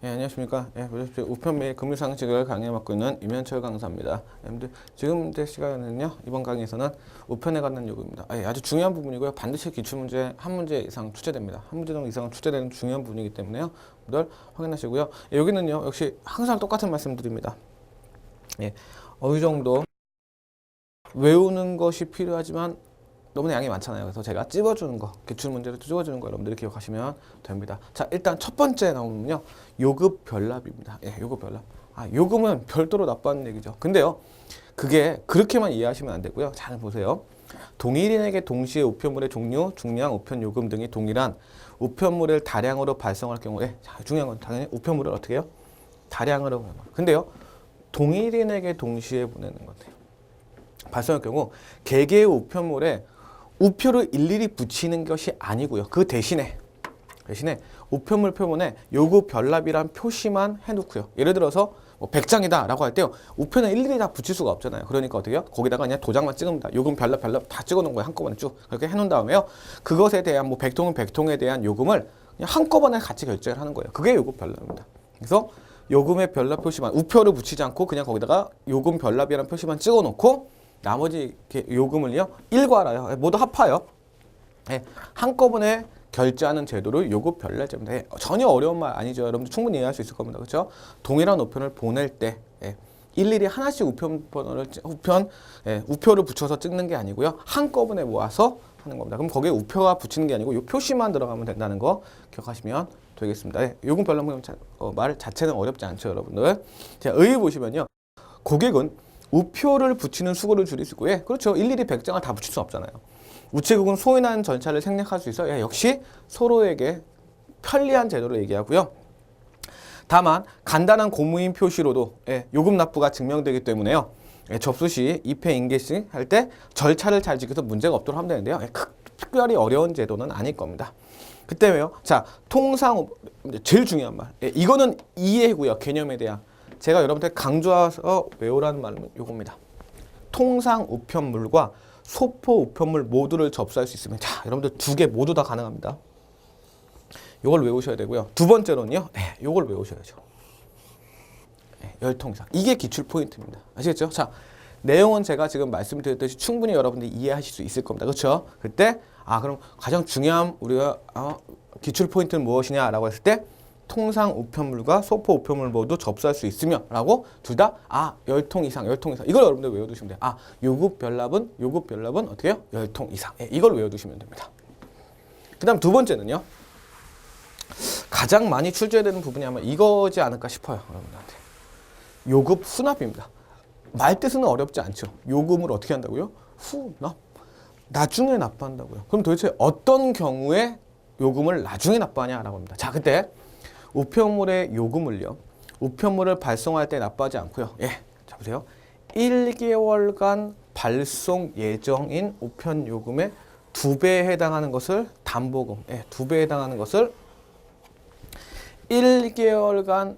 예, 안녕하십니까. 예, 보십시오. 우편매일 금융상식을 강의 맡고 있는 임현철 강사입니다. 여러분들, 지금 시간에는요, 이번 강의에서는 우편에 관한 요구입니다. 아주 중요한 부분이고요. 반드시 기출문제 한 문제 이상 출제됩니다. 한 문제 정도 이상 출제되는 중요한 부분이기 때문에요. 여러분들 확인하시고요. 예, 여기는요, 역시 항상 똑같은 말씀드립니다. 예, 어느 정도 외우는 것이 필요하지만 너무나 양이 많잖아요. 그래서 제가 찝어주는 거, 기출문제로 찝어주는 거 여러분들이 기억하시면 됩니다. 자, 일단 첫 번째 나오면요. 요금 별납입니다. 예, 요금 별납. 요금은 별도로 납부하는 얘기죠. 근데요. 그게 그렇게만 이해하시면 안 되고요. 잘 보세요. 동일인에게 동시에 우편물의 종류, 중량, 우편 요금 등이 동일한 우편물을 다량으로 발송할 경우에 중요한 건 당연히 우편물을 어떻게 해요? 다량으로 보내는 거예요. 근데요. 동일인에게 동시에 보내는 건데요. 발송할 경우 개개의 우편물에 우표를 일일이 붙이는 것이 아니고요. 그 대신에 우편물 표본에 요구 별납이란 표시만 해놓고요. 예를 들어서 뭐 100장이다 라고 할 때요. 우편에 일일이 다 붙일 수가 없잖아요. 그러니까 어떻게 해요? 거기다가 그냥 도장만 찍습니다. 요금 별납 다 찍어놓은 거예요. 한꺼번에 쭉 그렇게 해놓은 다음에요. 그것에 대한 뭐 100통은 100통에 대한 요금을 그냥 한꺼번에 같이 결제를 하는 거예요. 그게 요금 별납입니다. 그래서 요금의 별납 표시만 우표를 붙이지 않고 그냥 거기다가 요금 별납이라는 표시만 찍어놓고 나머지 요금을요 일괄하여 모두 합하여 한꺼번에 결제하는 제도를 요금 별납제입니다. 전혀 어려운 말 아니죠. 여러분들 충분히 이해할 수 있을 겁니다. 그렇죠? 동일한 우편을 보낼 때 일일이 하나씩 우표를 붙여서 찍는 게 아니고요. 한꺼번에 모아서 하는 겁니다. 그럼 거기에 우표가 붙이는 게 아니고 이 표시만 들어가면 된다는 거 기억하시면 되겠습니다. 요금 별납 말 자체는 어렵지 않죠, 여러분들. 자, 의의 보시면요. 고객은 우표를 붙이는 수고를 줄일 수 있고, 그렇죠. 일일이 100장을 다 붙일 수 없잖아요. 우체국은 소인하는 전차를 생략할 수 있어. 역시 서로에게 편리한 제도를 얘기하고요. 다만 간단한 고무인 표시로도 요금 납부가 증명되기 때문에요. 접수 시 입회 인계 시 할 때 절차를 잘 지켜서 문제가 없도록 하면 되는데요. 특별히 어려운 제도는 아닐 겁니다. 그때 왜요? 자, 통상 제일 중요한 말. 이거는 이해고요. 개념에 대한. 제가 여러분들 강조해서 외우라는 말은 요겁니다. 통상 우편물과 소포 우편물 모두를 접수할 수 있으면 자, 여러분들 두 개 모두 다 가능합니다. 요걸 외우셔야 되고요. 두 번째로는요. 요걸 외우셔야죠. 열통 이상. 이게 기출 포인트입니다. 아시겠죠? 자, 내용은 제가 지금 말씀드렸듯이 충분히 여러분들이 이해하실 수 있을 겁니다. 그렇죠? 그때 그럼 가장 중요한 우리가 기출 포인트는 무엇이냐라고 했을 때 통상 우편물과 소포 우편물 모두 접수할 수 있으며 라고 둘 다 열통 이상 이걸 여러분들 외워두시면 돼요. 요금 별납은 어떻게 해요? 열통 이상. 이걸 외워두시면 됩니다. 그 다음 두 번째는요. 가장 많이 출제되는 부분이 아마 이거지 않을까 싶어요. 여러분들한테. 요금 수납입니다. 말 뜻은 어렵지 않죠. 요금을 어떻게 한다고요? 후납. 나중에 납부한다고요. 그럼 도대체 어떤 경우에 요금을 나중에 납부하냐라고 합니다. 자, 그때 우편물의 요금을요. 우편물을 발송할 때 납부하지 않고요. 자 보세요. 1개월간 발송 예정인 우편 요금의 2배에 해당하는 것을 담보금, 2배에 해당하는 것을 1개월간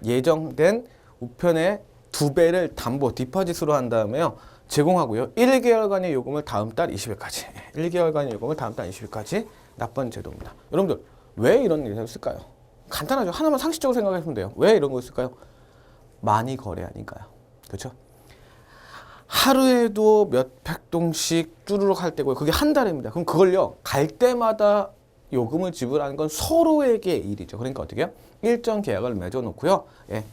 예정된 우편의 2배를 담보, 디파짓으로 한 다음에요. 제공하고요. 1개월간의 요금을 다음 달 20일까지, 1개월간의 요금을 다음 달 20일까지 납부하는 제도입니다. 여러분들 왜 이런 일을 했을까요? 간단하죠. 하나만 상식적으로 생각하시면 돼요. 왜 이런 거 있을까요? 많이 거래하니까요. 그렇죠? 하루에도 몇백 동씩 쭈루룩 할 때고요. 그게 한 달입니다. 그럼 그걸요. 갈 때마다 요금을 지불하는 건 서로에게 일이죠. 그러니까 어떻게 해요? 일정 계약을 맺어놓고요.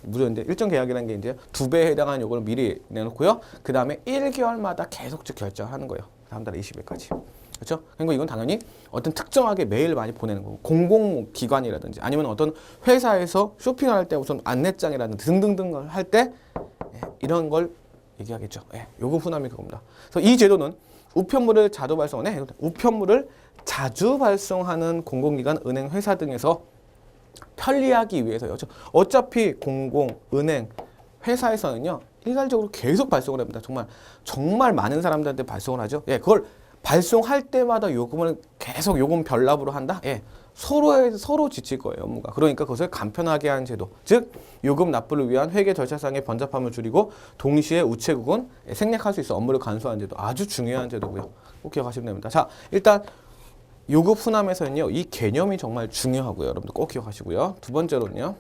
무슨 이제 일정 계약이라는 게 이제 2배에 해당하는 요금을 미리 내놓고요. 그 다음에 1개월마다 계속 결정하는 거예요. 다음 달 20일까지. 그렇죠? 그리고 이건 당연히 어떤 특정하게 메일 많이 보내는 거고 공공기관이라든지 아니면 어떤 회사에서 쇼핑할 때 우선 안내장이라든지 등등등 할 때 이런 걸 얘기하겠죠. 요금 후납이 그겁니다. 그래서 이 제도는 우편물을 자주 발송하는 공공기관, 은행, 회사 등에서 편리하기 위해서요. 어차피 공공, 은행, 회사에서는요. 일괄적으로 계속 발송을 합니다. 정말 많은 사람들한테 발송을 하죠. 그걸 발송할 때마다 요금을 계속 요금 별납으로 한다? 서로 지칠 거예요, 업무가. 그러니까 그것을 간편하게 하는 제도. 즉, 요금 납부를 위한 회계 절차상의 번잡함을 줄이고 동시에 우체국은 생략할 수 있어 업무를 간소화하는 제도. 아주 중요한 제도고요. 꼭 기억하시면 됩니다. 자, 일단 요금 후납에서는요, 이 개념이 정말 중요하고요. 여러분들 꼭 기억하시고요. 두 번째로는요.